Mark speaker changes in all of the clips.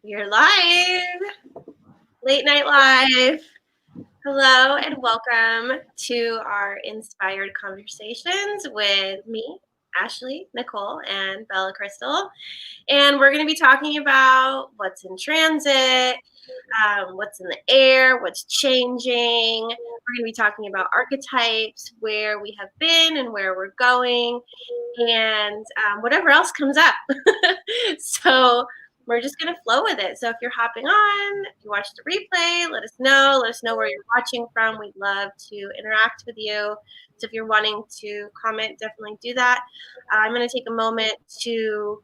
Speaker 1: You're live, late night live. Hello and welcome to our inspired conversations with me, Ashley, Nicole, and Bella Crystal. And we're going to be talking about what's in transit, what's in the air, what's changing. We're going to be talking about archetypes, where we have been and where we're going, and whatever else comes up. So we're just going to flow with it. So if you're hopping on, if you watch the replay, let us know. Let us know where you're watching from. We'd love to interact with you. So if you're wanting to comment, definitely do that. I'm going to take a moment to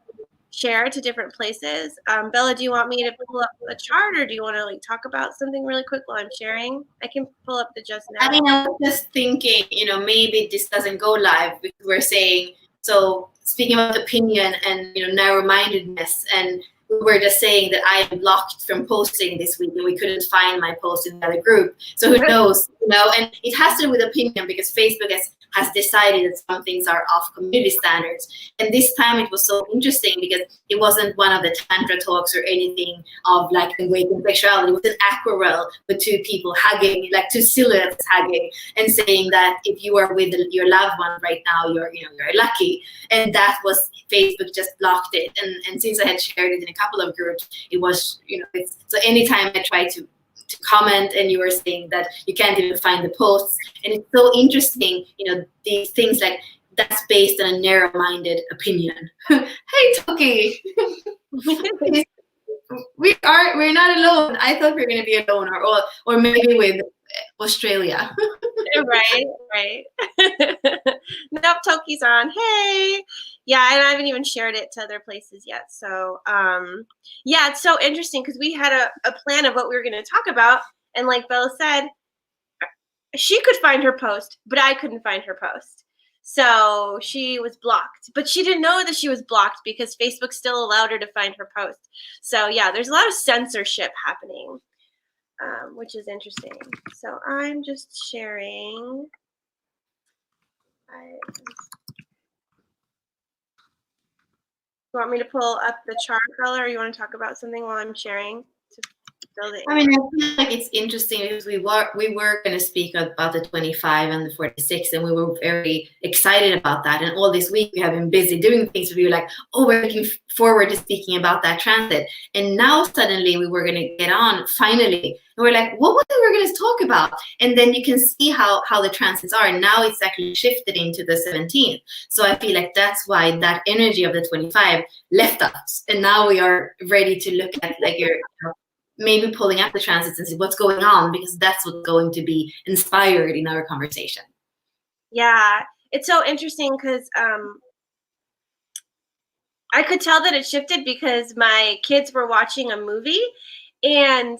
Speaker 1: share to different places. Bella, do you want me to pull up a chart, or do you want to talk about something really quick while I'm sharing? I can pull up the just now.
Speaker 2: I mean, I was just thinking, maybe this doesn't go live because we're saying, so speaking about opinion and, narrow-mindedness, and we were just saying that I am blocked from posting this week and we couldn't find my post in the other group. So who knows, and it has to do with opinion because Facebook has decided that some things are off community standards. And this time it was so interesting because it wasn't one of the tantra talks or anything of like awakened sexuality. It was an aquarelle with two people hugging, like two silhouettes hugging, and saying that if you are with your loved one right now, you're lucky. And that was, Facebook just blocked it. And since I had shared it in a couple of groups, it was, so anytime I try to comment and you were saying that you can't even find the posts, and it's so interesting, these things like that's based on a narrow-minded opinion. Hey Toki. we're not alone. I thought we were going to be alone, or maybe with Australia.
Speaker 1: right. Nope, Toki's on. Hey. Yeah, and I haven't even shared it to other places yet. So, yeah, it's so interesting because we had a plan of what we were going to talk about. And like Bella said, she could find her post, but I couldn't find her post. So she was blocked. But she didn't know that she was blocked because Facebook still allowed her to find her post. So, yeah, there's a lot of censorship happening, which is interesting. So I'm just sharing. You want me to pull up the chart, Bella, or you want to talk about something while I'm sharing?
Speaker 2: I mean, I feel like it's interesting because we were going to speak about the 25 and the 46, and we were very excited about that. And all this week we have been busy doing things. We were like, oh, we're looking forward to speaking about that transit. And now suddenly we were going to get on finally. And we're like, what was it we're going to talk about? And then you can see how the transits are. And now it's actually shifted into the 17th. So I feel like that's why that energy of the 25 left us. And now we are ready to look at maybe pulling up the transits and see what's going on, because that's what's going to be inspired in our conversation.
Speaker 1: Yeah, it's so interesting because I could tell that it shifted because my kids were watching a movie, and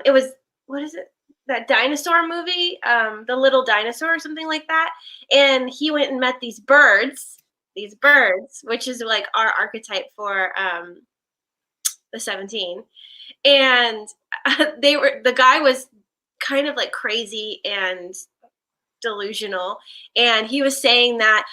Speaker 1: it was, what is it? That dinosaur movie, The Little Dinosaur or something like that. And he went and met these birds, which is like our archetype for the 17. And the guy was kind of like crazy and delusional. And he was saying that,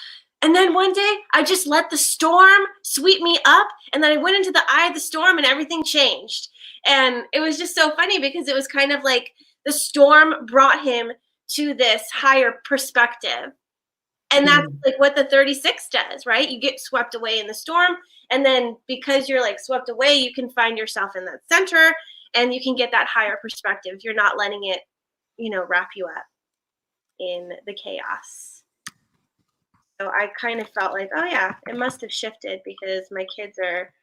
Speaker 1: and then one day I just let the storm sweep me up. And then I went into the eye of the storm and everything changed. And it was just so funny because it was kind of like the storm brought him to this higher perspective. And that's like what the 36 does, right? You get swept away in the storm. And then because you're like swept away, you can find yourself in that center and you can get that higher perspective. You're not letting it, wrap you up in the chaos. So I kind of felt like, oh yeah, it must have shifted because my kids are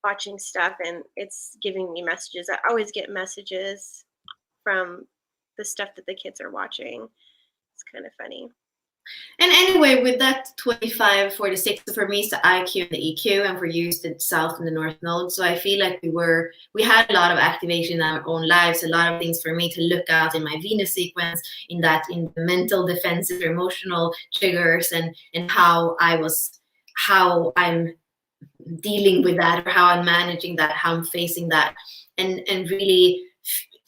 Speaker 1: watching stuff and it's giving me messages. I always get messages from the stuff that the kids are watching. It's kind of funny.
Speaker 2: And anyway, with that 25, 46, for me, it's the IQ and the EQ, and for you, it's the South and the North Node. So I feel like we had a lot of activation in our own lives, a lot of things for me to look at in my Venus sequence, in the mental defenses or emotional triggers, and how I'm dealing with that, or how I'm managing that, how I'm facing that, and really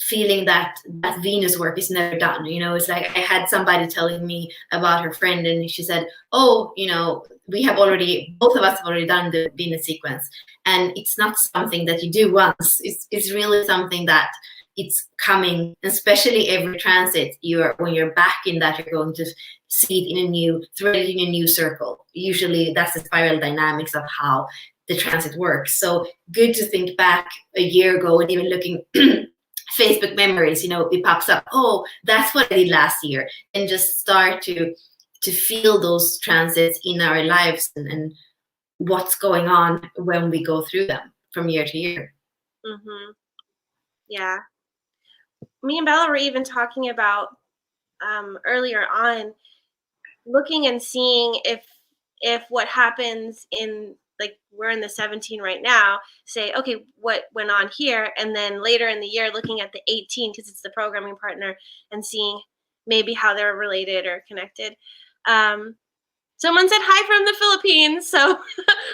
Speaker 2: feeling that Venus work is never done. You know, it's like I had somebody telling me about her friend, and she said, oh, you know, both of us have already done the Venus sequence, and it's not something that you do once. It's really something that it's coming, especially every transit. When you're back in that, you're going to see it in a new thread, in a new circle. Usually that's the spiral dynamics of how the transit works. So good to think back a year ago, and even looking Facebook memories, you know, it pops up, oh, that's what I did last year, and just start to feel those transits in our lives, and what's going on when we go through them from year to year.
Speaker 1: Mm-hmm. Yeah. Me and Bella were even talking about earlier on, looking and seeing if what happens in, like, we're in the 17 right now, say, okay, what went on here, and then later in the year looking at the 18 because it's the programming partner, and seeing maybe how they're related or connected. Someone said hi from the Philippines, so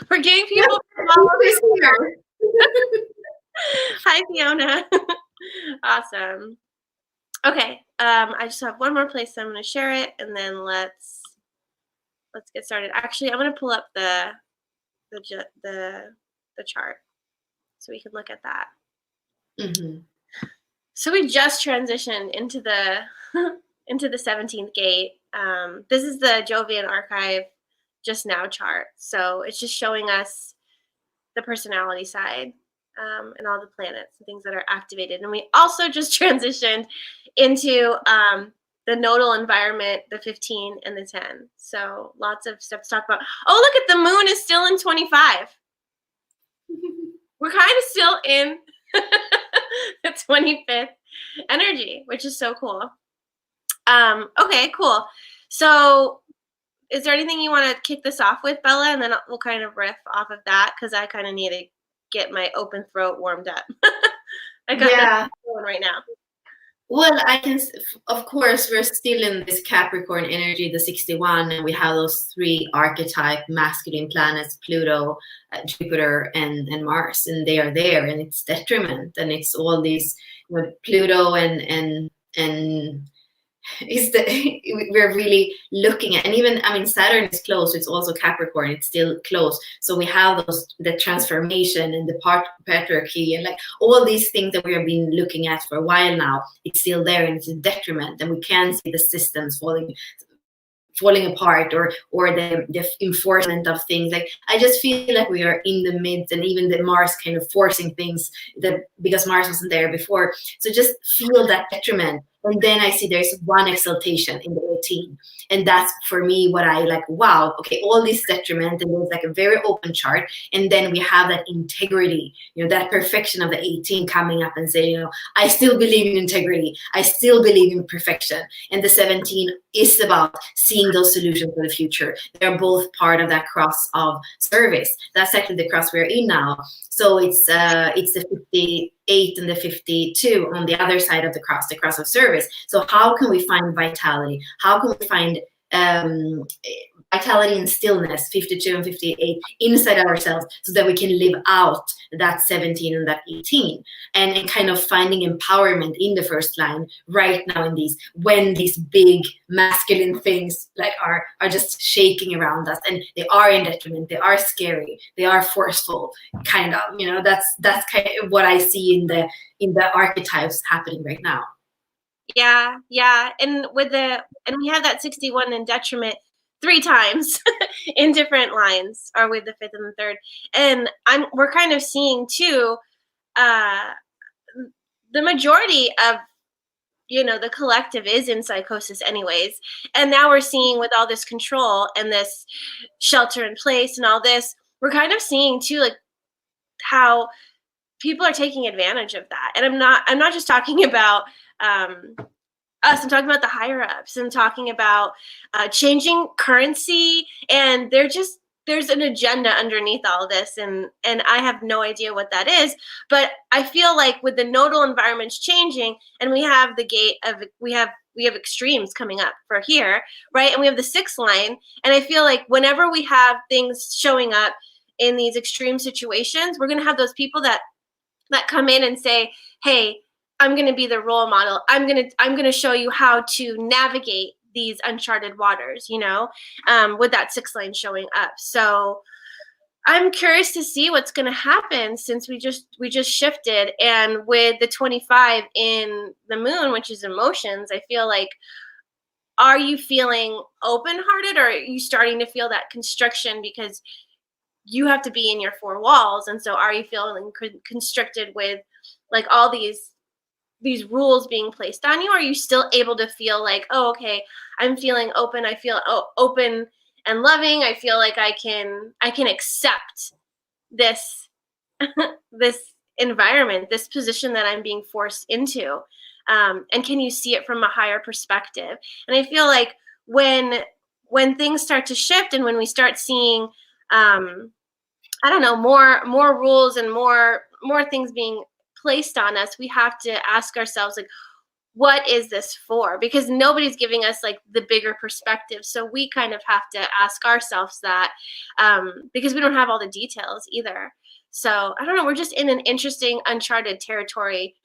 Speaker 1: we're getting people from all over here. Hi, Fiona. Awesome. Okay, I just have one more place, so I'm going to share it, and then let's get started. Actually, I'm going to pull up the chart so we can look at that.
Speaker 2: Mm-hmm.
Speaker 1: So we just transitioned into the into the 17th gate. This is the Jovian Archive just now chart. So it's just showing us the personality side, and all the planets and things that are activated. And we also just transitioned into the Nodal Environment, the 15 and the 10. So lots of stuff to talk about. Oh, look at the moon is still in 25. We're kind of still in the 25th energy, which is so cool. Okay, cool. So is there anything you want to kick this off with, Bella? And then we'll kind of riff off of that, because I kind of need to get my open throat warmed up. I got that going right now.
Speaker 2: Well, I can, of course, we're still in this Capricorn energy, the 61, and we have those three archetype masculine planets, Pluto, Jupiter, and Mars, and they are there, and it's detriment, and it's all these, you know, Pluto and is we're really looking at, and even, I mean, Saturn is close, it's also Capricorn, it's still close. So we have the transformation and the patriarchy and like all these things that we have been looking at for a while now. It's still there, and it's a detriment, and we can see the systems falling apart, or the enforcement of things. Like, I just feel like we are in the midst, and even the Mars kind of forcing things, that because Mars wasn't there before. So just feel that detriment. And then I see there's one exaltation in the 18. And that's for me what I like, wow, okay, all this detriment, and there's like a very open chart. And then we have that integrity, you know, that perfection of the 18 coming up and saying, you know, I still believe in integrity. I still believe in perfection. And the 17 is about seeing those solutions for the future. They're both part of that cross of service. That's actually the cross we're in now. So it's the 58 and the 52 on the other side of the cross of service. So how can we find vitality? How can we find vitality and stillness, 52 and 58, inside ourselves, so that we can live out that 17 and that 18, and kind of finding empowerment in the first line right now in these, when these big masculine things like are just shaking around us, and they are in detriment, they are scary, they are forceful, kind of, you know, that's kind of what I see in the archetypes happening right now.
Speaker 1: Yeah, and we have that 61 in detriment 3 times in different lines, or with the 5th and the 3rd, and we're kind of seeing too, the majority of, you know, the collective is in psychosis anyways, and now we're seeing with all this control and this shelter in place and all this, we're kind of seeing too, like, how people are taking advantage of that. And I'm not just talking about us. I'm talking about the higher ups. I'm talking about changing currency, and there's an agenda underneath all this, and I have no idea what that is. But I feel like with the nodal environments changing, and we have the gate of we have extremes coming up for here, right? And we have the 6th line, and I feel like whenever we have things showing up in these extreme situations, we're going to have those people that come in and say, hey, I'm going to be the role model. I'm going to show you how to navigate these uncharted waters, you know, with that 6 line showing up. So I'm curious to see what's going to happen since we just shifted, and with the 25 in the moon, which is emotions, I feel like, are you feeling open-hearted, or are you starting to feel that constriction because you have to be in your 4 walls? And so are you feeling constricted with like all these rules being placed on you? Or are you still able to feel like, oh, okay, I'm feeling open. I feel open and loving. I feel like I can accept this this environment, this position that I'm being forced into. And can you see it from a higher perspective? And I feel like when things start to shift, and when we start seeing, I don't know, more rules and more things being placed on us, we have to ask ourselves, like, what is this for? Because nobody's giving us like the bigger perspective. So we kind of have to ask ourselves that, because we don't have all the details either. So I don't know, we're just in an interesting uncharted territory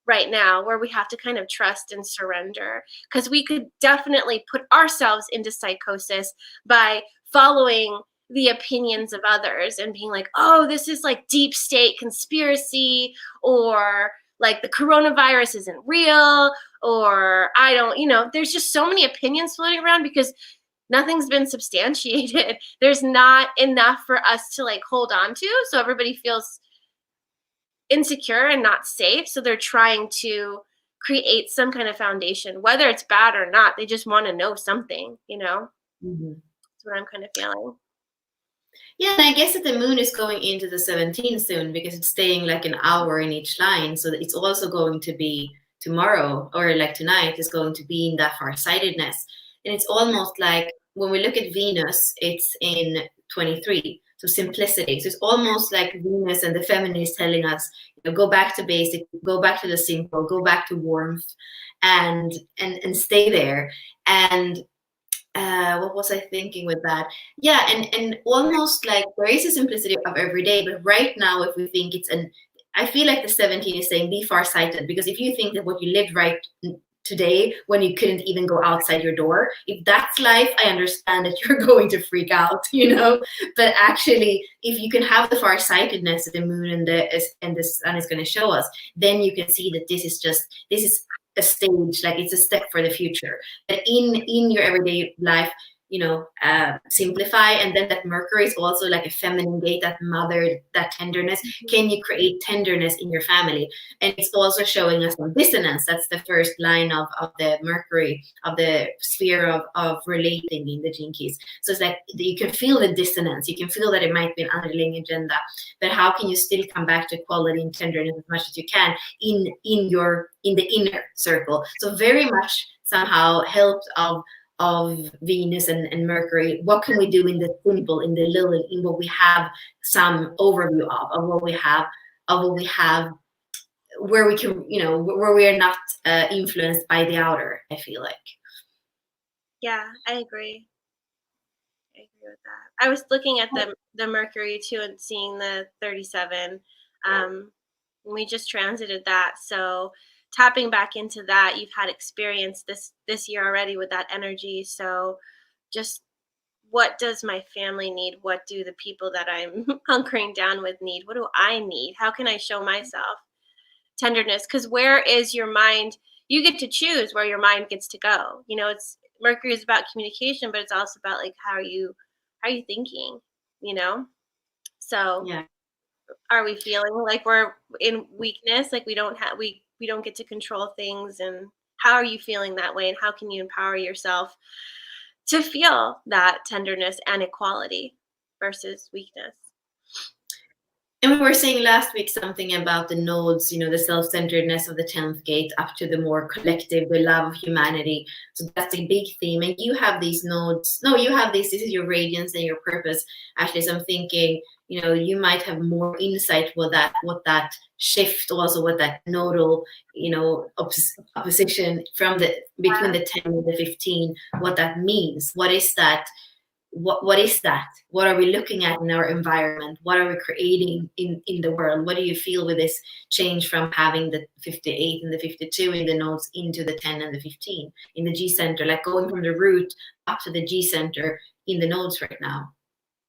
Speaker 1: right now, where we have to kind of trust and surrender, because we could definitely put ourselves into psychosis by following the opinions of others and being like, oh, this is like deep state conspiracy, or like the coronavirus isn't real, or I don't, you know, there's just so many opinions floating around because nothing's been substantiated. There's not enough for us to like hold on to. So everybody feels insecure and not safe. So they're trying to create some kind of foundation, whether it's bad or not. They just want to know something, you know?
Speaker 2: Mm-hmm.
Speaker 1: That's what I'm kind of feeling.
Speaker 2: Yeah, and I guess that the moon is going into the 17th soon, because it's staying like an hour in each line. So it's also going to be tomorrow, or like tonight is going to be in that farsightedness. And it's almost like when we look at Venus, it's in 23. So simplicity. So it's almost like Venus and the feminine is telling us, you know, go back to basic, go back to the simple, go back to warmth, and stay there. And what was I thinking with that? Yeah, and almost like there is a simplicity of every day, but right now, if we think I feel like the 17 is saying be farsighted, because if you think that what you lived right today when you couldn't even go outside your door, if that's life, I understand that you're going to freak out, you know. But actually, if you can have the farsightedness of the moon and the sun is going to show us, then you can see that this is a stage, like it's a step for the future. That in your everyday life, you know, simplify. And then that Mercury is also like a feminine gate, that mother, that tenderness. Can you create tenderness in your family? And it's also showing us some dissonance. That's the first line of the Mercury, of the sphere of relating in the Gene Keys. So it's like you can feel the dissonance. You can feel that it might be an underlying agenda, but how can you still come back to quality and tenderness as much as you can in the inner circle? So very much somehow helped of Venus and Mercury. What can we do in the simple, in the little, in what we have some overview of what we have, where we can, you know, where we are not influenced by the outer, I feel like.
Speaker 1: Yeah, I agree. I agree with that. I was looking at the Mercury too and seeing the 37. We just transited that, so tapping back into that, you've had experience this year already with that energy. So just, what does my family need? What do the people that I'm hunkering down with need? What do I need? How can I show myself tenderness? Because where is your mind? You get to choose where your mind gets to go. You know, it's Mercury is about communication, but it's also about like how are you thinking, you know? So
Speaker 2: Yeah.
Speaker 1: Are we feeling like we're in weakness, like we don't get to control things? And how are you feeling that way? And how can you empower yourself to feel that tenderness and equality versus weakness?
Speaker 2: And we were saying last week something about the nodes, you know, the self-centeredness of the 10th gate up to the more collective, the love of humanity. So that's a big theme. And you have these nodes. No, you have this is your radiance and your purpose. Actually, so I'm thinking, you know, you might have more insight what that shift, also what that nodal, you know, opposition from between the 10 and the 15, what that means. What is that? what is that? What are we looking at in our environment? What are we creating in the world? What do you feel with this change from having the 58 and the 52 in the nodes into the 10 and the 15 in the G center, like going from the root up to the G center in the nodes right now?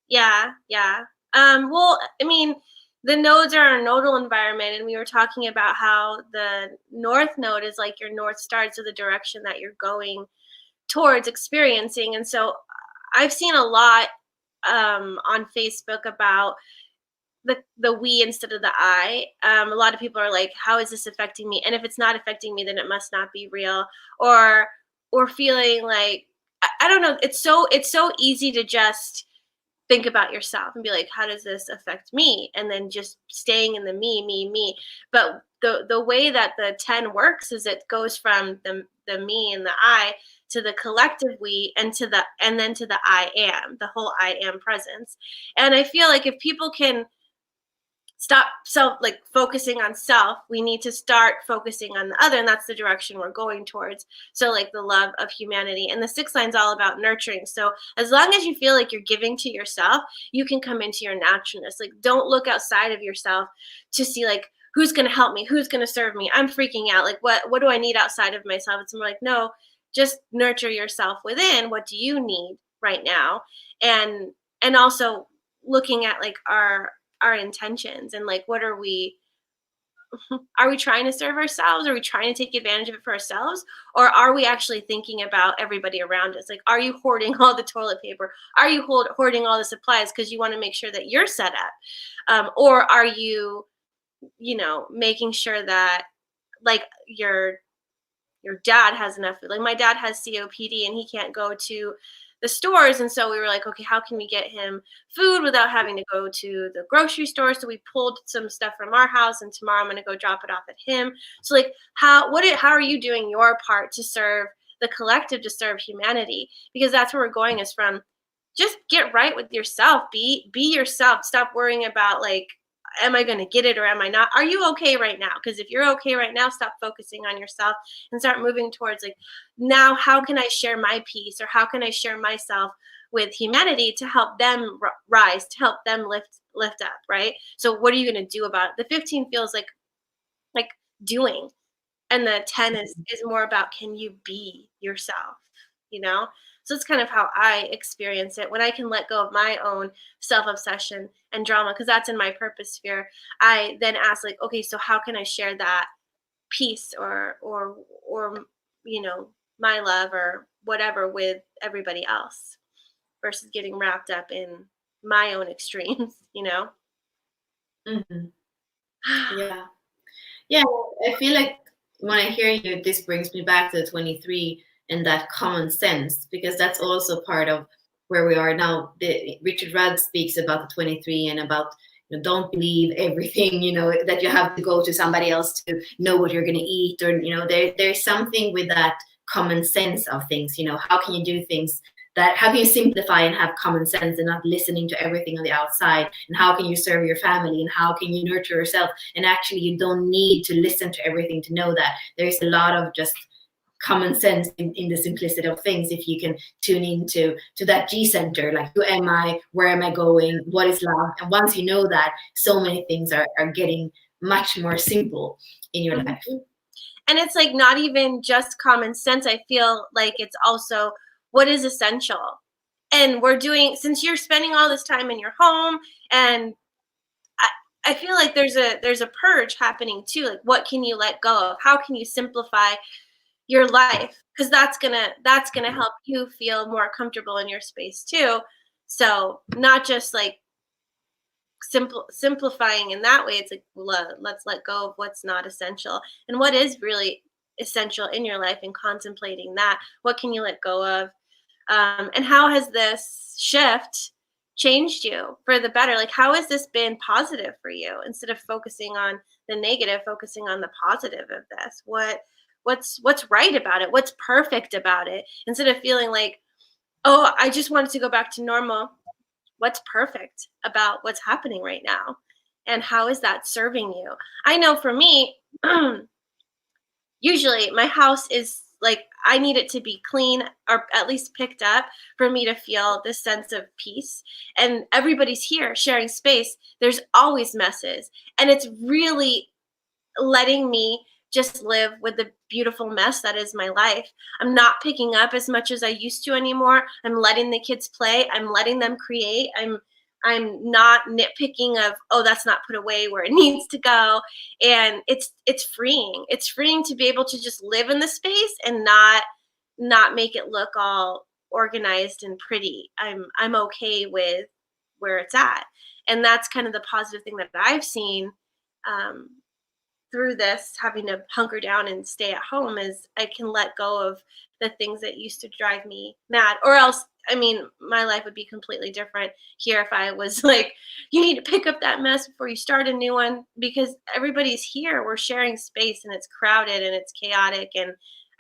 Speaker 1: Yeah. Well, I mean, the nodes are our nodal environment, and we were talking about how the north node is like your north star, so the direction that you're going towards experiencing. And so I've seen a lot on Facebook about the we instead of the I. A lot of people are like, how is this affecting me? And if it's not affecting me, then it must not be real. Or feeling like, I don't know, it's so easy to just think about yourself and be like, how does this affect me? And then just staying in the me. But the way that the 10 works is it goes from the me and the I to the collective we, and then to the I am, the whole I am presence. And I feel like if people can stop focusing on self, we need to start focusing on the other, and that's the direction we're going towards. So like the love of humanity. And the 6th line's all about nurturing. So as long as you feel like you're giving to yourself, you can come into your naturalness. Like, don't look outside of yourself to see like, who's going to help me, who's going to serve me, I'm freaking out, like what do I need outside of myself? It's more like, no, just nurture yourself within. What do you need right now? And also looking at like our intentions, and like, what are we trying to serve ourselves? Are we trying to take advantage of it for ourselves? Or are we actually thinking about everybody around us? Like, are you hoarding all the toilet paper? Are you hoarding all the supplies because you want to make sure that you're set up? Or are you, making sure that like your dad has enough food? Like, my dad has COPD and he can't go to the stores, and so we were like, okay, how can we get him food without having to go to the grocery store? So we pulled some stuff from our house, and tomorrow I'm going to go drop it off at him. So like, how are you doing your part to serve the collective, to serve humanity? Because that's where we're going, is from just get right with yourself, be yourself, stop worrying about like, am I going to get it or am I not? Are you okay right now? Because if you're okay right now, stop focusing on yourself and start moving towards like, now how can I share my peace, or how can I share myself with humanity to help them rise, to help them lift up, right? So what are you going to do about it? The 15 feels like doing, and the 10 is more about, can you be yourself, So it's kind of how I experience it. When I can let go of my own self-obsession and drama, because that's in my purpose sphere, I then ask like, okay, so how can I share that peace or my love or whatever with everybody else, versus getting wrapped up in my own extremes,
Speaker 2: Mm-hmm. Yeah, I feel like when I hear you, this brings me back to the 23 and that common sense, because that's also part of where we are now. Richard Rudd speaks about the 23 and about, don't believe everything, that you have to go to somebody else to know what you're going to eat, or, there's something with that common sense of things. How can you do things how can you simplify and have common sense and not listening to everything on the outside? And how can you serve your family? And how can you nurture yourself? And actually, you don't need to listen to everything to know that. There's a lot of just common sense in the simplicity of things, if you can tune into that G center, like, who am I, where am I going, what is love? And once you know that, so many things are getting much more simple in your life.
Speaker 1: And it's like not even just common sense. I feel like it's also what is essential. And we're doing, since you're spending all this time in your home, and I feel like there's a purge happening too. Like, what can you let go of? How can you simplify your life? Because that's gonna help you feel more comfortable in your space too. So not just like simplifying in that way. It's like, let's let go of what's not essential and what is really essential in your life, and contemplating that. What can you let go of? And how has this shift changed you for the better? Like, how has this been positive for you, instead of focusing on the negative, focusing on the positive of this? What's right about it? What's perfect about it? Instead of feeling like, oh, I just wanted to go back to normal. What's perfect about what's happening right now? And how is that serving you? I know for me, usually my house is like, I need it to be clean or at least picked up for me to feel this sense of peace. And everybody's here sharing space. There's always messes. And it's really letting me just live with the beautiful mess that is my life. I'm not picking up as much as I used to anymore. I'm letting the kids play. I'm letting them create. I'm not nitpicking of, oh, that's not put away where it needs to go. And it's freeing. It's freeing to be able to just live in the space and not make it look all organized and pretty. I'm okay with where it's at. And that's kind of the positive thing that I've seen through this, having to hunker down and stay at home, is I can let go of the things that used to drive me mad. Or else, I mean, my life would be completely different here if I was like, you need to pick up that mess before you start a new one, because everybody's here. We're sharing space and it's crowded and it's chaotic. And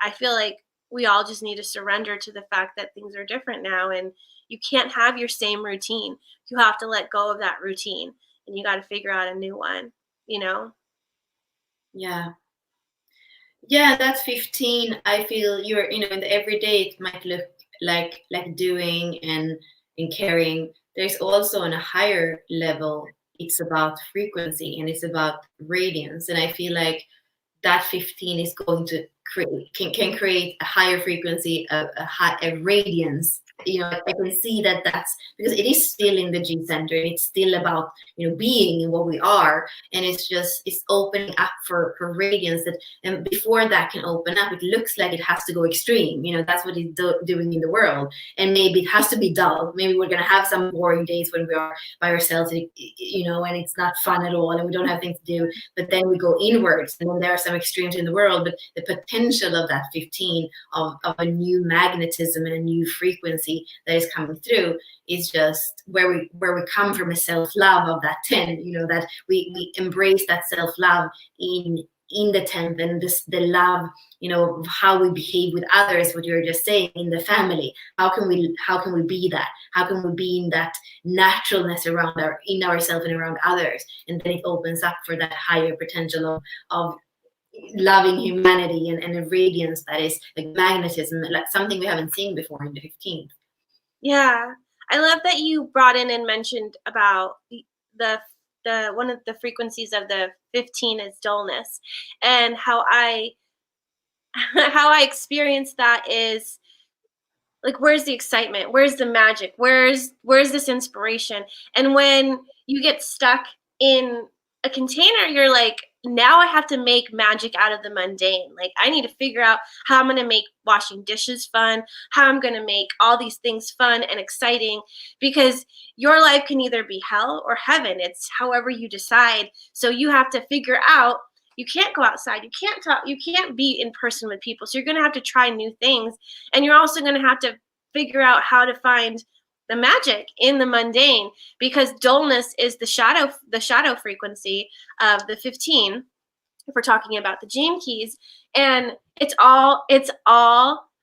Speaker 1: I feel like we all just need to surrender to the fact that things are different now, and you can't have your same routine. You have to let go of that routine and you got to figure out a new one, you know?
Speaker 2: Yeah. Yeah, that's 15. I feel you're, in the everyday it might look like doing and caring. There's also on a higher level, it's about frequency and it's about radiance. And I feel like that 15 is going to create can create a higher frequency, a radiance. I can see that that's because it is still in the G center. It's still about being in what we are, and it's opening up for radiance. That, and before that can open up, it looks like it has to go extreme. That's what it's doing in the world, and maybe it has to be dull. Maybe we're gonna have some boring days when we are by ourselves, and it's not fun at all, and we don't have things to do. But then we go inwards, and then there are some extremes in the world. But the potential of that 15 of a new magnetism and a new frequency that is coming through is just where we come from, a self-love of that 10, that we embrace that self-love in the 10th, and the love, of how we behave with others, what you're just saying, in the family. How can we be that? How can we be in that naturalness in ourselves and around others? And then it opens up for that higher potential of loving humanity and a radiance that is like magnetism, like something we haven't seen before in the 15th.
Speaker 1: Yeah, I love that you brought in and mentioned about the one of the frequencies of the 15 is dullness, and how I how I experience that is like, where's the excitement? Where's the magic? Where's this inspiration? And when you get stuck in a container, you're like, now I have to make magic out of the mundane. Like, I need to figure out how I'm going to make washing dishes fun, how I'm going to make all these things fun and exciting, because your life can either be hell or heaven. It's however you decide. So you have to figure out, you can't go outside, you can't talk, you can't be in person with people. So you're going to have to try new things. And you're also going to have to figure out how to find the magic in the mundane, because dullness is the shadow frequency of the 15, if we're talking about the gene keys. And it's all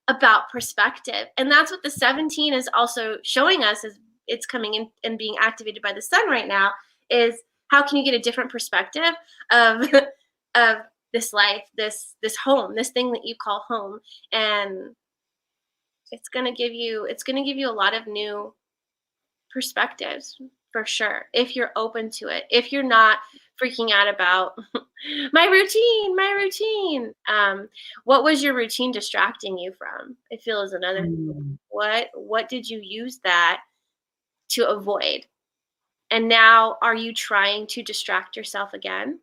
Speaker 1: about perspective. And that's what the 17 is also showing us, as it's coming in and being activated by the sun right now, is how can you get a different perspective of of this life, this home, this thing that you call home. And it's going to give you a lot of new perspectives, for sure, if you're open to it, if you're not freaking out about my routine. What was your routine distracting you from? I feel is another thing. What did you use that to avoid? And now are you trying to distract yourself again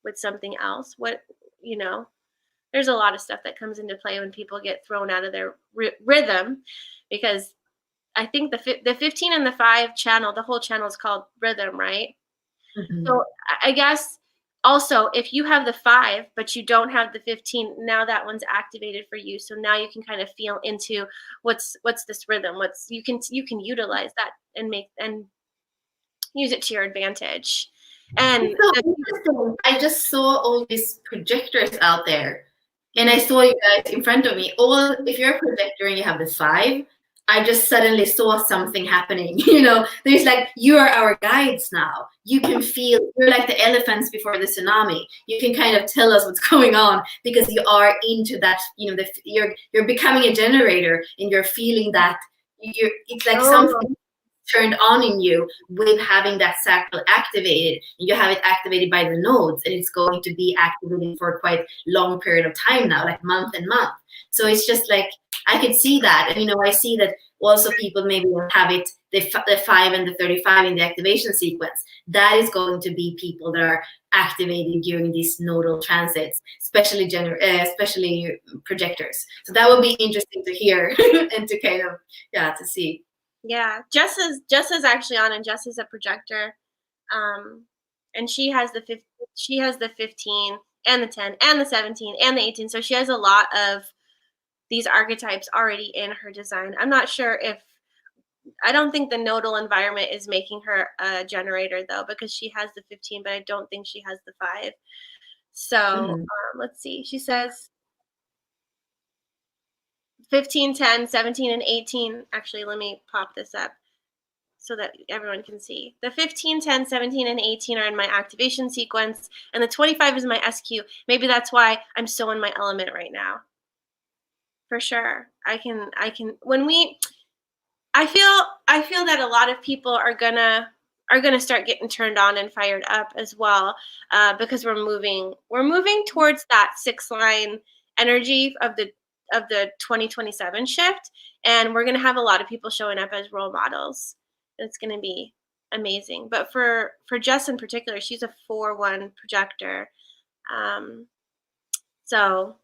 Speaker 1: with something else? There's a lot of stuff that comes into play when people get thrown out of their rhythm, because I think the 15 and the 5 channel, the whole channel is called rhythm, right? Mm-hmm. So I guess also, if you have the 5 but you don't have the 15, now that one's activated for you. So now you can kind of feel into what's this rhythm. You can utilize that and use it to your advantage. And
Speaker 2: so interesting. I just saw all these projectors out there. And I saw you guys in front of me. If you're a projector and you have the 5, I just suddenly saw something happening. There's like, you are our guides now. You can feel, you're like the elephants before the tsunami. You can kind of tell us what's going on because you are into that, you're becoming a generator, and you're feeling that it's like something turned on in you with having that sacral activated. You have it activated by the nodes, and it's going to be activated for quite long period of time now, like month and month. So it's just like, I could see that. And I see that also people maybe will have it, the 5 and the 35 in the activation sequence. That is going to be people that are activated during these nodal transits, especially projectors. So that would be interesting to hear and to kind of, to see.
Speaker 1: Yeah, Jess is actually on, and Jess is a projector, and she has the 15 and the 10 and the 17 and the 18. So she has a lot of these archetypes already in her design. I'm not sure I don't think the nodal environment is making her a generator though, because she has the 15, but I don't think she has the 5. So let's see. She says 15, 10, 17, and 18. Actually, let me pop this up so that everyone can see. The 15, 10, 17, and 18 are in my activation sequence, and the 25 is my SQ. Maybe that's why I'm so in my element right now. For sure. I feel that a lot of people are gonna start getting turned on and fired up as well, because we're moving towards that 6 line energy of the 2027 shift, and we're gonna have a lot of people showing up as role models. It's gonna be amazing. But for Jess in particular, she's a 4/1 projector, so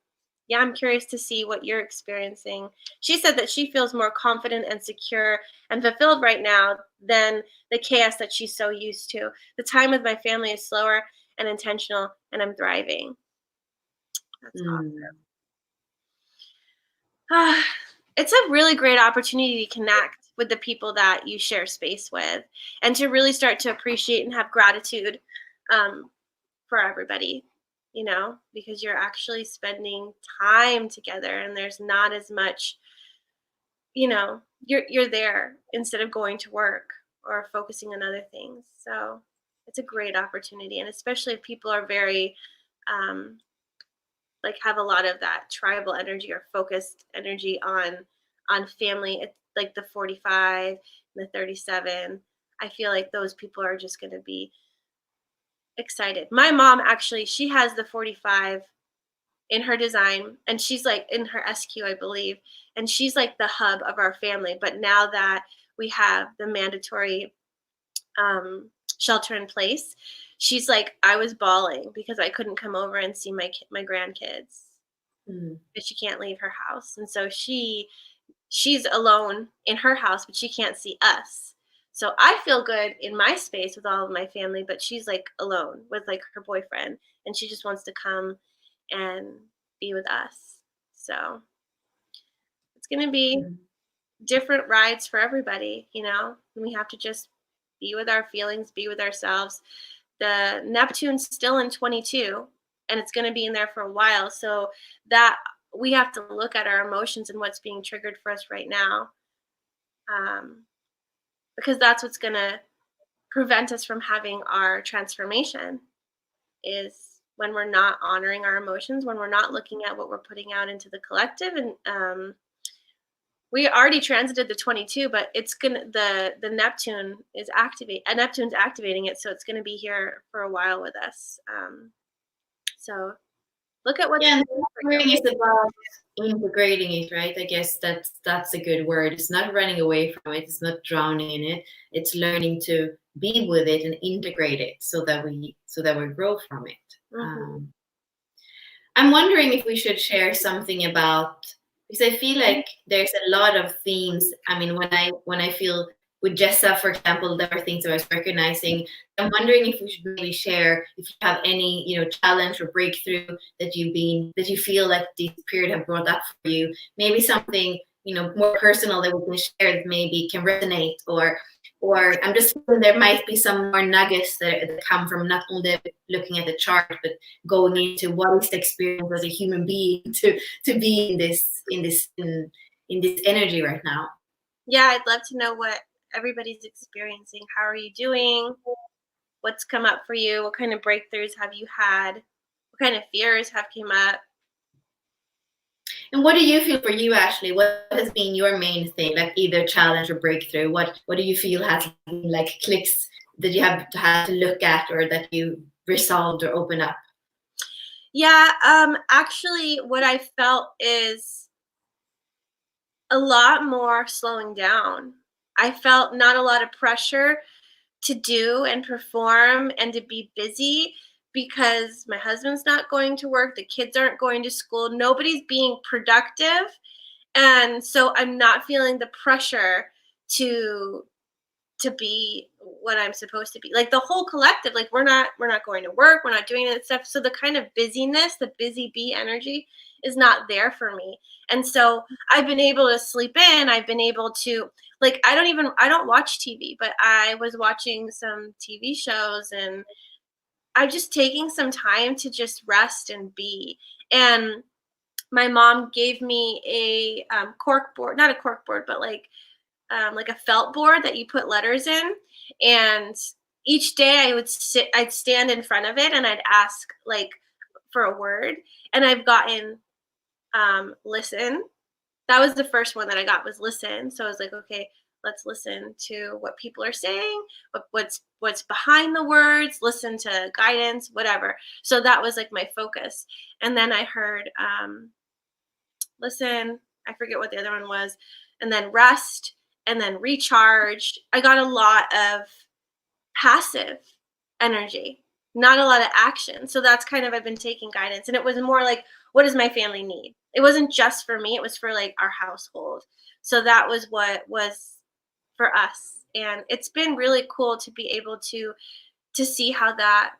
Speaker 1: yeah, I'm curious to see what you're experiencing. She said that she feels more confident and secure and fulfilled right now than the chaos that she's so used to. The time with my family is slower and intentional, and I'm thriving. That's awesome. It's a really great opportunity to connect with the people that you share space with, and to really start to appreciate and have gratitude for everybody. Because you're actually spending time together, and there's not as much, you're there instead of going to work or focusing on other things. So it's a great opportunity. And especially if people are very, like, have a lot of that tribal energy or focused energy on family. It's like the 45 and the 37. I feel like those people are just going to be excited. My mom, actually, she has the 45 in her design, and she's like in her SQ, I believe, and she's like the hub of our family. But now that we have the mandatory shelter in place, she's like, I was bawling because I couldn't come over and see my grandkids, because she can't leave her house. And so she's alone in her house, but she can't see us. So I feel good in my space with all of my family, but she's like alone with like her boyfriend, and she just wants to come and be with us. So it's going to be different rides for everybody, and we have to just be with our feelings, be with ourselves. The Neptune's still in 22, and it's going to be in there for a while. So that we have to look at our emotions and what's being triggered for us right now. Because that's what's going to prevent us from having our transformation, is when we're not honoring our emotions, when we're not looking at what we're putting out into the collective. And we already transited the 22, but it's gonna the Neptune is Neptune's activating it, so it's gonna be here for a while with us. So look at what's
Speaker 2: is about integrating it, right? I guess that's a good word. It's not running away from it. It's not drowning in it. It's learning to be with it and integrate it so that we grow from it. I'm wondering if we should share something about, because I feel like there's a lot of themes. I mean, when I feel with Jessa, for example, there are things I was recognizing. I'm wondering if we should maybe share if you have any, challenge or breakthrough that you feel like this period have brought up for you. Maybe something, more personal that we can share that maybe can resonate, or I'm just thinking there might be some more nuggets that come from not only looking at the chart, but going into what is the experience as a human being to be in this energy right now.
Speaker 1: Yeah, I'd love to know what everybody's experiencing. How are you doing? What's come up for you? What kind of breakthroughs have you had? What kind of fears have came up?
Speaker 2: And what do you feel for you, Ashley? What has been your main thing, like either challenge or breakthrough? What do you feel has been like clicks that you have had to look at, or that you resolved or opened up?
Speaker 1: Yeah, actually what I felt is a lot more slowing down. I felt not a lot of pressure to do and perform and to be busy because my husband's not going to work, the kids aren't going to school, nobody's being productive. And so I'm not feeling the pressure to be what I'm supposed to be. Like the whole collective, like we're not going to work, we're not doing that stuff. So the kind of busyness, the busy bee energy is not there for me. And so I've been able to sleep in, I've been able to like I don't watch TV, but I was watching some TV shows and I'm just taking some time to just rest and be. And my mom gave me a cork board, not a cork board, but like a felt board that you put letters in. And each day I'd stand in front of it and I'd ask like for a word. And I've gotten listen. That was the first one that I got was listen. So I was like, okay, let's listen to what people are saying, what's behind the words, listen to guidance, whatever. So that was like my focus. And then I heard listen, I forget what the other one was, and then rest, and then recharge. I got a lot of passive energy, not a lot of action. So that's kind of I've been taking guidance, and it was more like, what does my family need? It wasn't just for me; it was for like our household. So that was what was for us, and it's been really cool to be able to see how that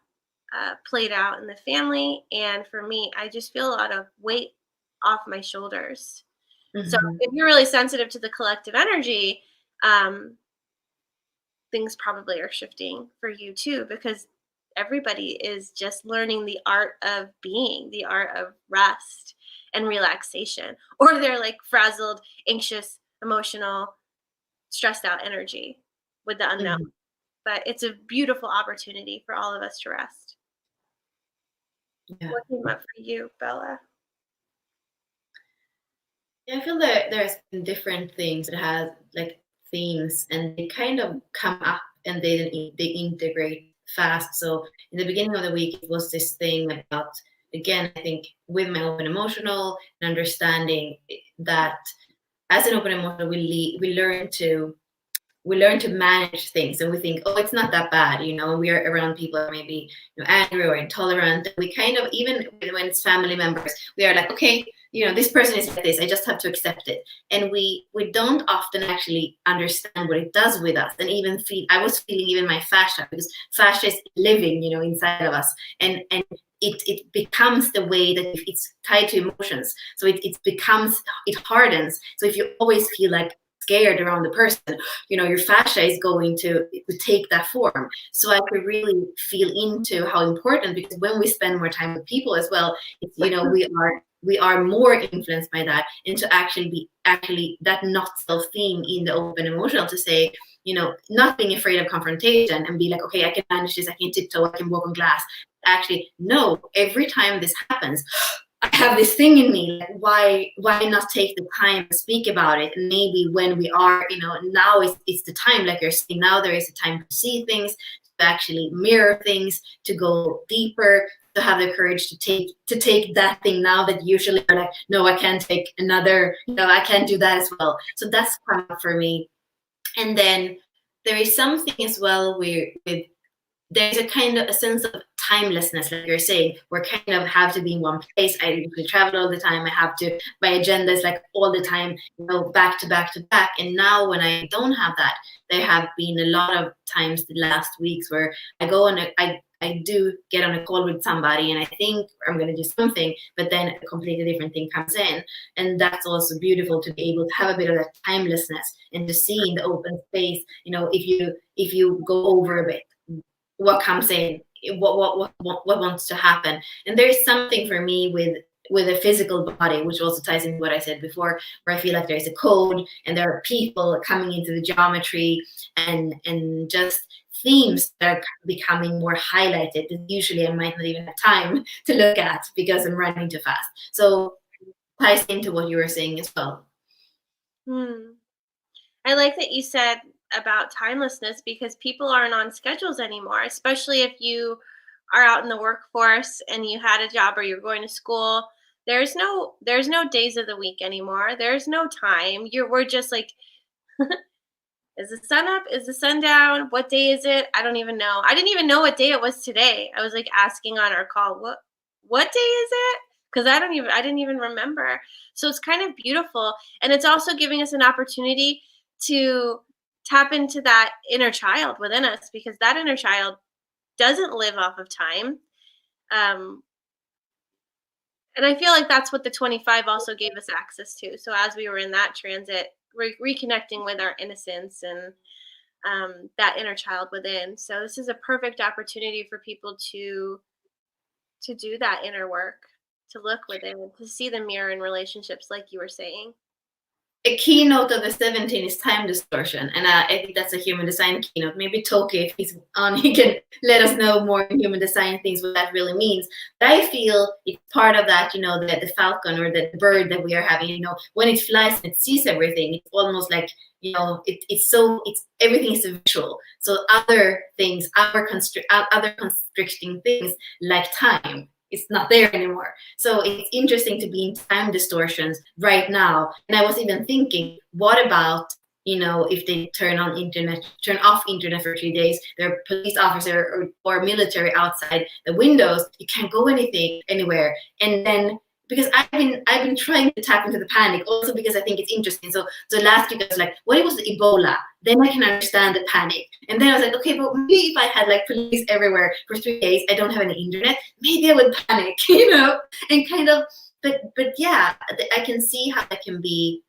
Speaker 1: played out in the family. And for me, I just feel a lot of weight off my shoulders. So
Speaker 2: Mm-hmm.
Speaker 1: if you're really sensitive to the collective energy, um, things probably are shifting for you too, because everybody is just learning the art of being, the art of rest and relaxation, or they're like frazzled, anxious, emotional, stressed out energy with the unknown.
Speaker 2: Mm-hmm.
Speaker 1: But it's a beautiful opportunity for all of us to rest.
Speaker 2: Yeah.
Speaker 1: What came up for you, Bella?
Speaker 2: Yeah, I feel that there's been different things that have like themes, and they kind of come up and they integrate fast. So in the beginning of the week, it was this thing about, again, I think with my open emotional and understanding that as an open emotional, we learn to manage things, and we think, oh, it's not that bad, we are around people that maybe angry or intolerant. We kind of, even when it's family members, we are like, okay, this person is like this, I just have to accept it. And we don't often actually understand what it does with us. And even I was feeling even my fascia, because fascia is living inside of us, and it becomes the way that it's tied to emotions. So it hardens. So if you always feel like scared around the person, your fascia is going to take that form. So I could really feel into how important, because when we spend more time with people as well, it's, we are more influenced by that, and to actually that not self theme in the open emotional, to say, not being afraid of confrontation and be like, okay, I can manage this, I can tiptoe, I can walk on glass. Actually, no, every time this happens, I have this thing in me, like, why not take the time to speak about it? And maybe when we are, now it's the time, like you're saying, now there is a time to see things, to actually mirror things, to go deeper, to have the courage to take that thing now that usually are like, no, I can't take another, I can't do that as well. So that's come up for me. And then there is something as well with there's a kind of a sense of timelessness, like you're saying, where kind of have to be in one place. I usually travel all the time. I have to, my agenda is like all the time, back to back to back. And now when I don't have that, there have been a lot of times the last weeks where I go on I do get on a call with somebody and I think I'm going to do something, but then a completely different thing comes in. And that's also beautiful, to be able to have a bit of that timelessness and to see in the open space, if you go over a bit, what comes in, what wants to happen. And there's something for me with a physical body, which also ties into what I said before, where I feel like there's a code and there are people coming into the geometry and just themes that are becoming more highlighted that usually I might not even have time to look at because I'm running too fast. So ties into what you were saying as well.
Speaker 1: I like that you said about timelessness, because people aren't on schedules anymore, especially if you are out in the workforce and you had a job or you're going to school. There's no days of the week anymore. There's no time. We're just like, is the sun up? Is the sun down? What day is it? I don't even know. I didn't even know what day it was today. I was like asking on our call, what day is it? Because I didn't even remember. So it's kind of beautiful. And it's also giving us an opportunity to tap into that inner child within us, because that inner child doesn't live off of time. And I feel like that's what the 25 also gave us access to. So as we were in that transit, reconnecting with our innocence and that inner child within. So this is a perfect opportunity for people to do that inner work, to look within, to see the mirror in relationships, like you were saying.
Speaker 2: A keynote of the 17 is time distortion, and I think that's a human design keynote. Maybe Toki, if he's on, he can let us know more in human design things, what that really means. But I feel it's part of that, the falcon or the bird that we are having, when it flies and it sees everything, it's almost like, it's everything is visual. So other things, other constricting things like time, it's not there anymore. So it's interesting to be in time distortions right now. And I was even thinking, what about, if they turn off internet for 3 days, there are police officer or military outside the windows, you can't go anywhere. And then, because I've been trying to tap into the panic, also because I think it's interesting. So last week I was like, what if it was the Ebola? Then I can understand the panic. And then I was like, okay, but maybe if I had like police everywhere for 3 days, I don't have any internet, maybe I would panic, and kind of, but yeah, I can see how that can be,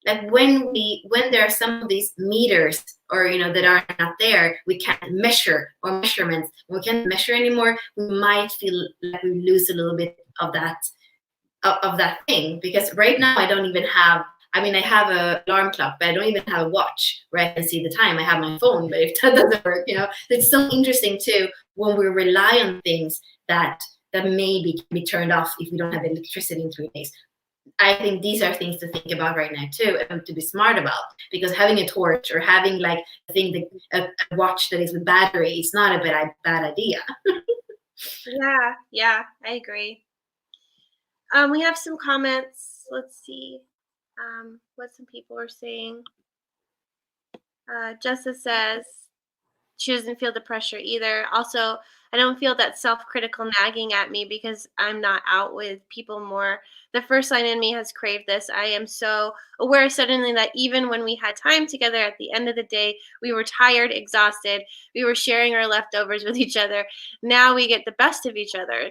Speaker 2: like when there are some of these meters or, that are not there, we can't measure, or measurements, when we can't measure anymore, we might feel like we lose a little bit of that thing. Because right now I don't even have, I have a alarm clock, but I don't even have a watch where I can see the time. I have my phone, but if that doesn't work, it's so interesting too, when we rely on things that maybe can be turned off if we don't have electricity in 3 days. I think these are things to think about right now too, and to be smart about, because having a torch or having like a watch that is with battery, it's not a bad idea.
Speaker 1: Yeah, I agree. We have some comments. Let's see what some people are saying. Jessa says she doesn't feel the pressure either. Also, I don't feel that self-critical nagging at me because I'm not out with people more. The first line in me has craved this. I am so aware suddenly that even when we had time together, at the end of the day, we were tired, exhausted. We were sharing our leftovers with each other. Now we get the best of each other.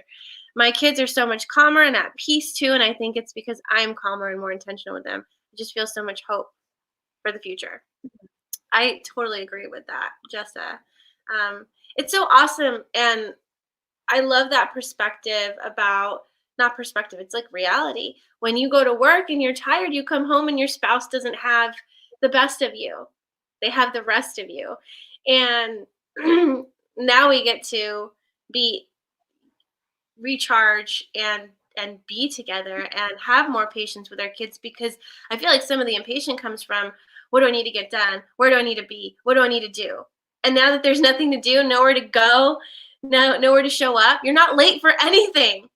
Speaker 1: My kids are so much calmer and at peace too, and I think it's because I'm calmer and more intentional with them. I just feel so much hope for the future. I totally agree with that, Jessa. It's so awesome, and I love that perspective about, not perspective, it's like reality. When you go to work and you're tired, you come home and your spouse doesn't have the best of you. They have the rest of you. And now we get to be recharge and be together and have more patience with our kids, because I feel like some of the impatience comes from, what do I need to get done? Where do I need to be? What do I need to do? And now that there's nothing to do, nowhere to go, nowhere to show up, you're not late for anything.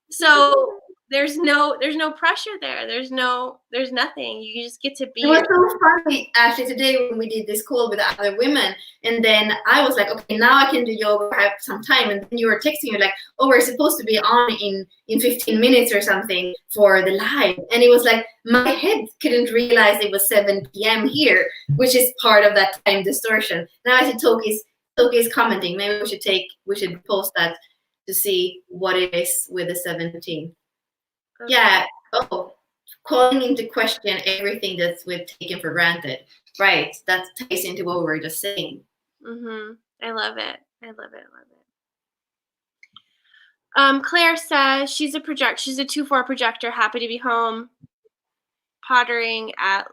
Speaker 1: So there's no pressure there. There's nothing. You just get to be.
Speaker 2: It was so funny actually today when we did this call with the other women, and then I was like, okay, now I can do yoga, I have some time, and then you were texting me like, oh, we're supposed to be on in 15 minutes or something for the live, and it was like my head couldn't realize it was 7 p.m. here, which is part of that time distortion. Now I see Toki is commenting. Maybe we should post that to see what it is with the 17. Okay. Yeah. Oh, calling into question everything that's we've taken for granted. Right. That ties into what we were just saying.
Speaker 1: I love it. Claire says she's a 2/4 projector, happy to be home, pottering at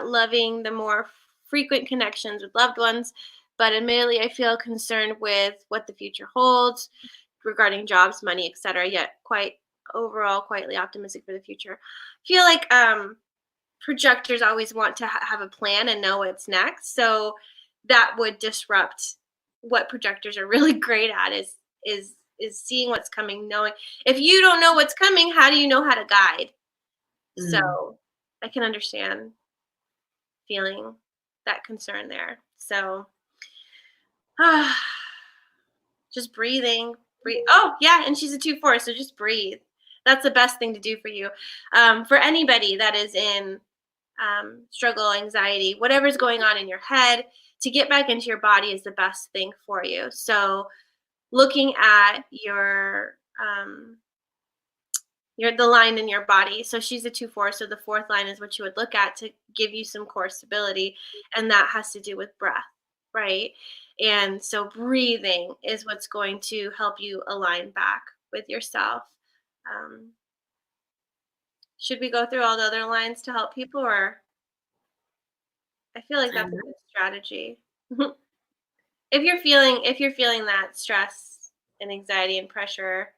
Speaker 1: loving the more frequent connections with loved ones, but admittedly I feel concerned with what the future holds regarding jobs, money, etc. Yet quite overall quietly optimistic for the future. I feel like projectors always want to have a plan and know what's next, so that would disrupt what projectors are really great at is seeing what's coming, knowing if you don't know what's coming, how do you know how to guide? So I can understand feeling that concern there. So just breathing, breathe. Oh yeah, and she's a 2/4, so just breathe. That's the best thing to do for you. For anybody that is in struggle, anxiety, whatever's going on in your head, to get back into your body is the best thing for you. So looking at your the line in your body. So she's a 2/4, so the fourth line is what you would look at to give you some core stability, and that has to do with breath, right? And so breathing is what's going to help you align back with yourself. Um, should we go through all the other lines to help people, or I feel like that's a good strategy. If you're feeling that stress and anxiety and pressure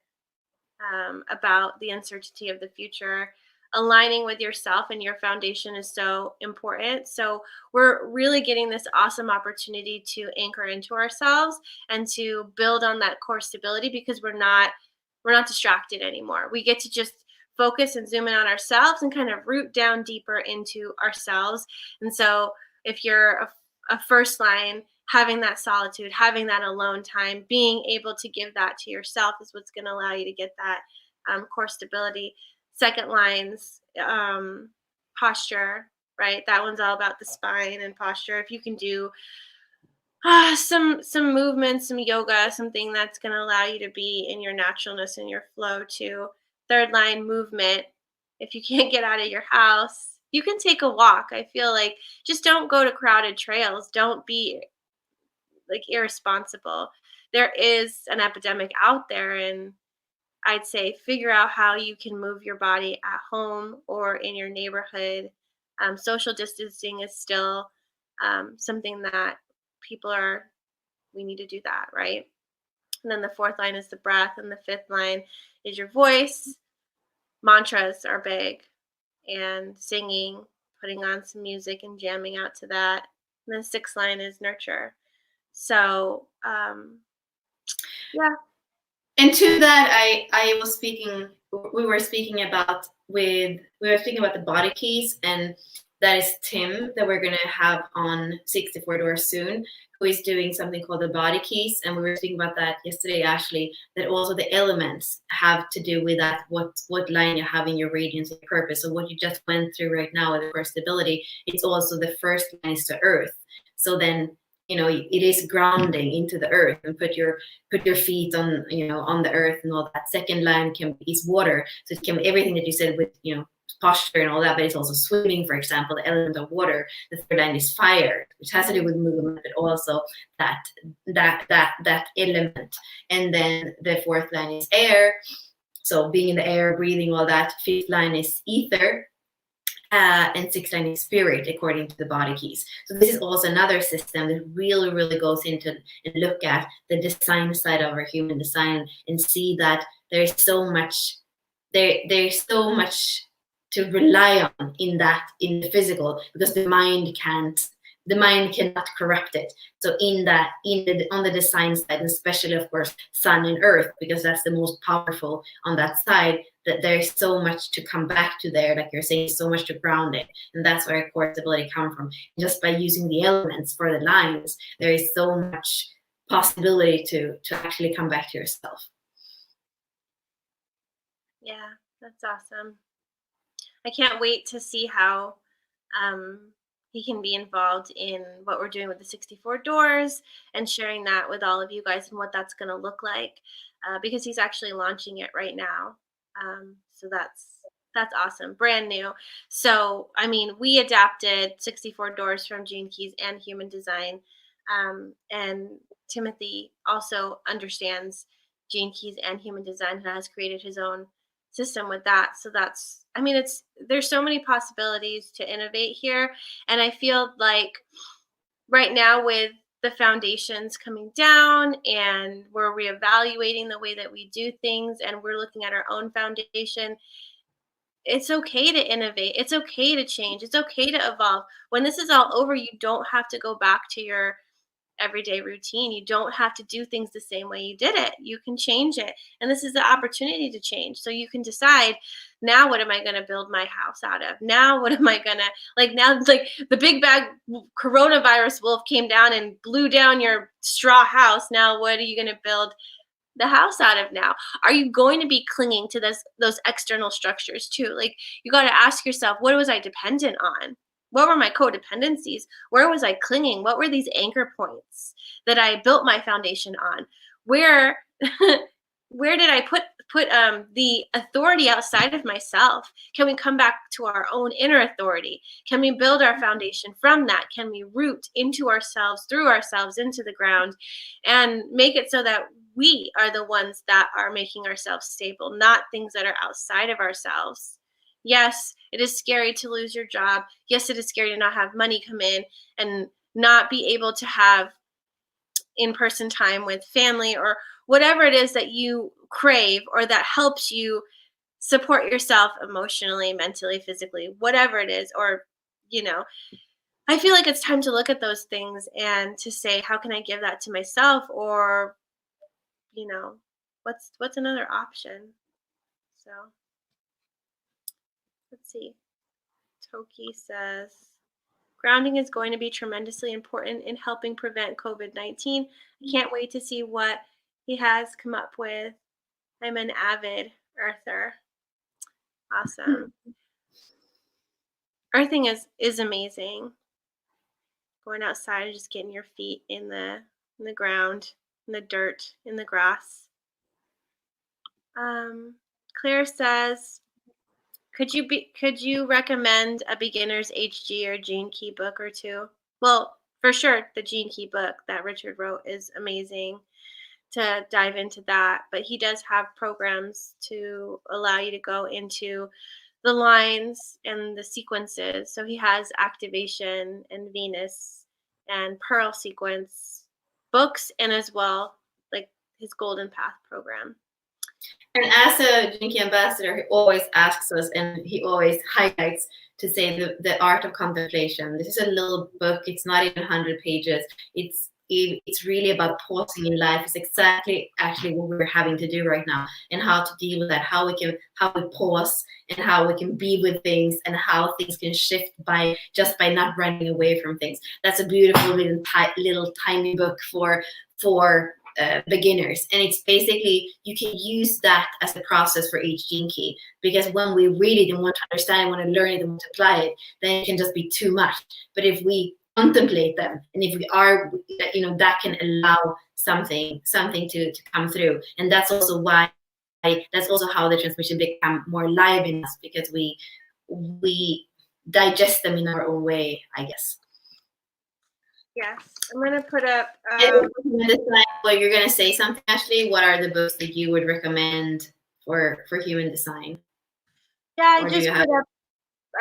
Speaker 1: about the uncertainty of the future, aligning with yourself and your foundation is so important. So we're really getting this awesome opportunity to anchor into ourselves and to build on that core stability, because we're not distracted anymore. We get to just focus and zoom in on ourselves and kind of root down deeper into ourselves. And so if you're a first line, having that solitude, having that alone time, being able to give that to yourself is what's going to allow you to get that core stability. Second lines, posture, right? That one's all about the spine and posture. If you can do some movement, some yoga, something that's going to allow you to be in your naturalness and your flow too. Third line, movement. If you can't get out of your house, you can take a walk. I feel like just don't go to crowded trails. Don't be like irresponsible. There is an epidemic out there, and I'd say figure out how you can move your body at home or in your neighborhood. Social distancing is still something that we need to do that, right? And then the fourth line is the breath, and the fifth line is your voice. Mantras are big, and singing, putting on some music and jamming out to that. And the sixth line is nurture. So, yeah.
Speaker 2: And to that, I was speaking. We were speaking about the body keys, and that is Tim that we're gonna have on 64 Doors soon, who is doing something called the body keys, and we were speaking about that yesterday, Ashley. That also the elements have to do with that. What line you have in your radiance and purpose. So what you just went through right now with the first stability, it's also the first line is the earth. So then it is grounding into the earth, and put your feet on on the earth and all that. Second line is water, so it can be everything that you said with posture and all that, but it's also swimming, for example, the element of water. The third line is fire, which has to do with movement, but also that element. And then the fourth line is air, so being in the air, breathing, all that. Fifth line is ether, and sixth line is spirit, according to the body keys. So this is also another system that really, really goes into and look at the design side of our human design, and see that there's so much to rely on in the physical, because the mind cannot corrupt it. So on the design side, and especially of course sun and earth, because that's the most powerful on that side, that there's so much to come back to there, like you're saying, so much to ground it. And that's where core stability comes from. Just by using the elements for the lines, there is so much possibility to actually come back to yourself.
Speaker 1: Yeah, that's awesome. I can't wait to see how he can be involved in what we're doing with the 64 Doors, and sharing that with all of you guys and what that's going to look like, because he's actually launching it right now. So that's awesome, brand new. So I mean, we adapted 64 Doors from Gene Keys and Human Design, and Timothy also understands Gene Keys and Human Design, who has created his own system with that. So that's, I mean, there's so many possibilities to innovate here. And I feel like right now with the foundations coming down and we're reevaluating the way that we do things and we're looking at our own foundation, it's okay to innovate. It's okay to change. It's okay to evolve. When this is all over, you don't have to go back to your everyday routine. You don't have to do things the same way you did it. You can change it. And this is the opportunity to change. So you can decide, now what am I going to build my house out of? Now what am I going to, like, now, like, the big bad coronavirus wolf came down and blew down your straw house. Now what are you going to build the house out of now? Are you going to be clinging to those external structures too? Like, you got to ask yourself, what was I dependent on? What were my codependencies? Where was I clinging? What were these anchor points that I built my foundation on? Where where did I put the authority outside of myself? Can we come back to our own inner authority? Can we build our foundation from that? Can we root into ourselves, through ourselves, into the ground, and make it so that we are the ones that are making ourselves stable, not things that are outside of ourselves? Yes, it is scary to lose your job. Yes, it is scary to not have money come in and not be able to have in-person time with family or whatever it is that you crave or that helps you support yourself emotionally, mentally, physically, whatever it is. Or, I feel like it's time to look at those things and to say, how can I give that to myself? Or, what's another option? So let's see. Toki says, grounding is going to be tremendously important in helping prevent COVID-19. I can't wait to see what he has come up with. I'm an avid earther. Awesome. Earthing is amazing. Going outside and just getting your feet in the ground, in the dirt, in the grass. Claire says, could you recommend a beginner's HG or Gene Key book or two? Well, for sure, the Gene Key book that Richard wrote is amazing to dive into that. But he does have programs to allow you to go into the lines and the sequences. So he has activation and Venus and Pearl sequence books, and as well, like his Golden Path program.
Speaker 2: And as a Gene Key ambassador, he always asks us, and he always highlights to say the art of contemplation. This is a little book. It's not even 100 pages. It's really about pausing in life. It's exactly actually what we're having to do right now, and how to deal with that, how we pause, and how we can be with things, and how things can shift by not running away from things. That's a beautiful little tiny book for beginners, and it's basically, you can use that as a process for each Gene Key, because when we read it and want to understand, want to learn it and want to apply it, then it can just be too much. But if we contemplate them, and if we are, that can allow something to come through. And that's also how the transmission become more live in us, because we digest them in our own way, I guess.
Speaker 1: Yes, I'm going to put up.
Speaker 2: Well, you're going to say something, Ashley. What are the books that you would recommend for human design?
Speaker 1: Yeah,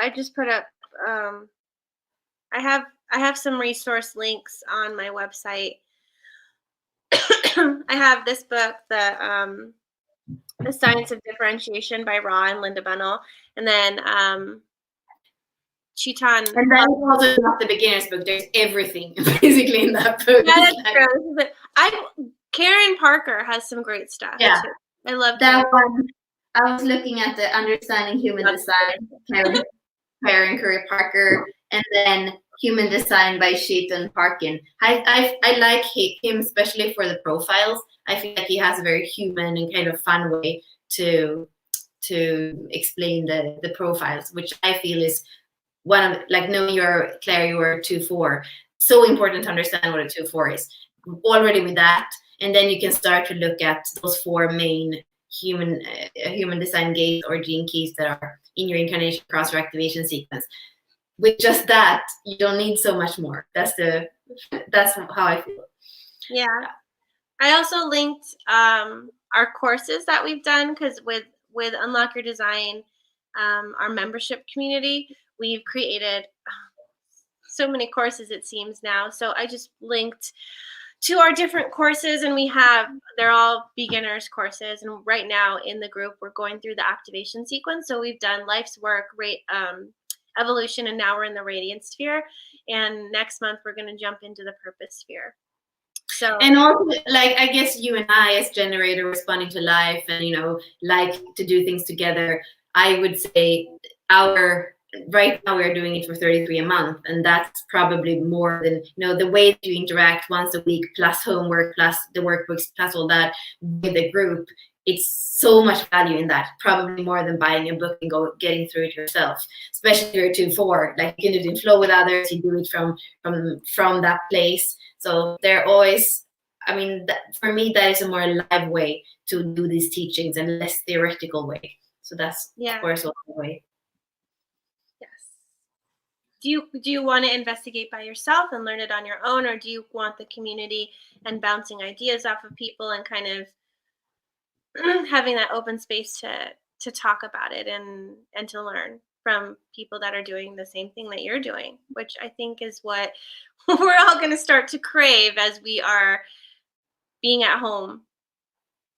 Speaker 1: I just put up. I have some resource links on my website. I have this book, The Science of Differentiation by Ra and Linda Bunnell, and then Chiton.
Speaker 2: And then also not the beginner's book. There's everything basically in that book.
Speaker 1: Yeah, that's true. Karen Parker has some great stuff.
Speaker 2: Yeah,
Speaker 1: too. I love
Speaker 2: that one. I was looking at the Understanding Human Design, Karen Curry Parker, and then Human Design by Sheaton Parkin. I like him, especially for the profiles. I feel like he has a very human and kind of fun way to explain the profiles, which I feel is one of, like, knowing you're 2/4. So important to understand what a 2/4 is. Already with that, and then you can start to look at those 4 main human design gates or Gene Keys that are in your incarnation cross or activation sequence. With just that, you don't need so much more. That's how I feel.
Speaker 1: Yeah. I also linked our courses that we've done, because with Unlock Your Design, our membership community, we've created so many courses, it seems now. So I just linked to our different courses, and they're all beginners courses. And right now in the group, we're going through the activation sequence. So we've done life's work, evolution, and now we're in the radiance sphere. And next month we're going to jump into the purpose sphere. So,
Speaker 2: and also, like, I guess you and I, as generator responding to life, and like to do things together, I would say right now we're doing it for 33 a month, and that's probably more than the way that you interact once a week, plus homework, plus the workbooks, plus all that with the group. It's so much value in that, probably more than buying a book and getting through it yourself, especially if you're 2-4. Like, you can do it in flow with others, you do it from that place. So they're always, for me, that is a more live way to do these teachings and less theoretical way. So that's, of course, also a way.
Speaker 1: Yes. Do you want to investigate by yourself and learn it on your own, or do you want the community and bouncing ideas off of people and kind of having that open space to talk about it and to learn from people that are doing the same thing that you're doing, which I think is what we're all going to start to crave as we are being at home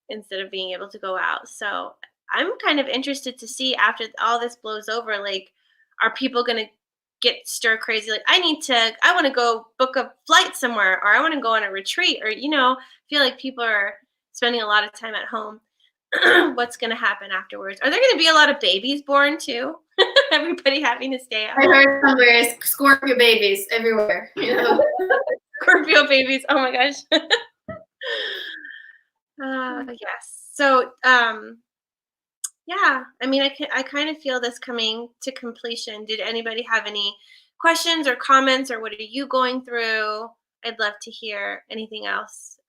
Speaker 1: instead of being able to go out. So I'm kind of interested to see, after all this blows over, like, are people going to get stir crazy? Like, I want to go book a flight somewhere, or I want to go on a retreat, or, feel like people are spending a lot of time at home. What's going to happen afterwards? Are there going to be a lot of babies born too? Everybody having to stay at home.
Speaker 2: I heard somewhere Scorpio babies everywhere.
Speaker 1: Scorpio babies. Oh my gosh. Yes. So, yeah. I kind of feel this coming to completion. Did anybody have any questions or comments, or what are you going through? I'd love to hear anything else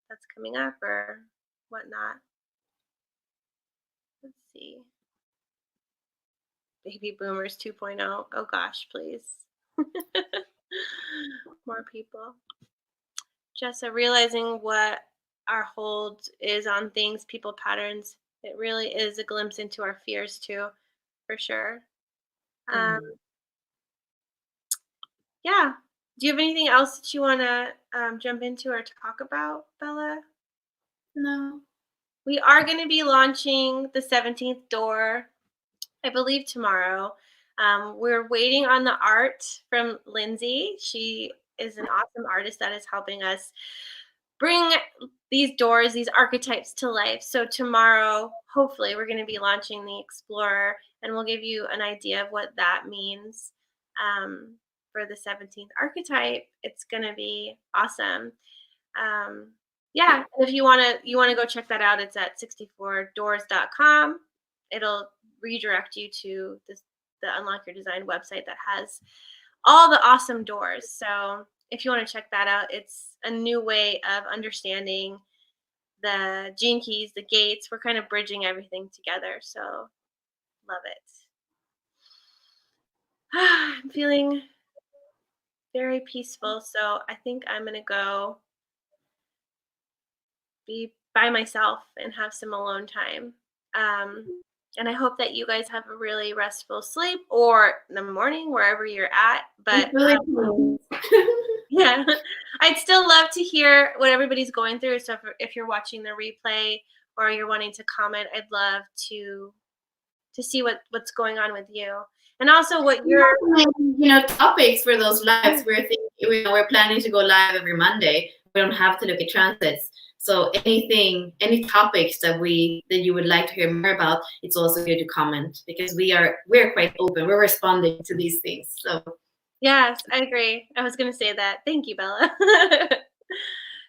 Speaker 1: that's coming up or whatnot. Let's see. Baby boomers 2.0. Oh gosh, please. More people. Jessa, realizing what our hold is on things, people, patterns. It really is a glimpse into our fears too, for sure. Yeah. Do you have anything else that you want to jump into or talk about, Bella?
Speaker 2: No.
Speaker 1: We are going to be launching the 17th door, I believe, tomorrow. We're waiting on the art from Lindsay. She is an awesome artist that is helping us bring these doors, these archetypes to life. So tomorrow, hopefully, we're going to be launching the Explorer, and we'll give you an idea of what that means for the 17th archetype. It's going to be awesome. Yeah, if you want to go check that out, it's at 64doors.com. It'll redirect you to the Unlock Your Design website that has all the awesome doors. So if you want to check that out, it's a new way of understanding the gene keys, the gates. We're kind of bridging everything together. So love it. I'm feeling very peaceful. So I think I'm going to go be by myself and have some alone time. And I hope that you guys have a really restful sleep, or in the morning, wherever you're at. But yeah, I'd still love to hear what everybody's going through. So if you're watching the replay or you're wanting to comment, I'd love to see what's going on with you, and also what your
Speaker 2: topics for those lives. We're planning to go live every Monday. We don't have to look at transits. So any topics that you would like to hear more about, it's also good to comment, because we're quite open. We're responding to these things. So
Speaker 1: yes, I agree. I was going to say that. Thank you, Bella.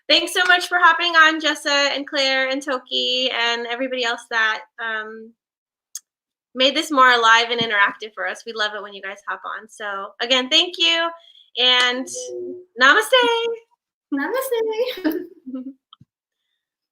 Speaker 1: Thanks so much for hopping on, Jessa and Claire and Toki and everybody else that made this more alive and interactive for us. We love it when you guys hop on. So again, thank you, and namaste.
Speaker 2: Namaste.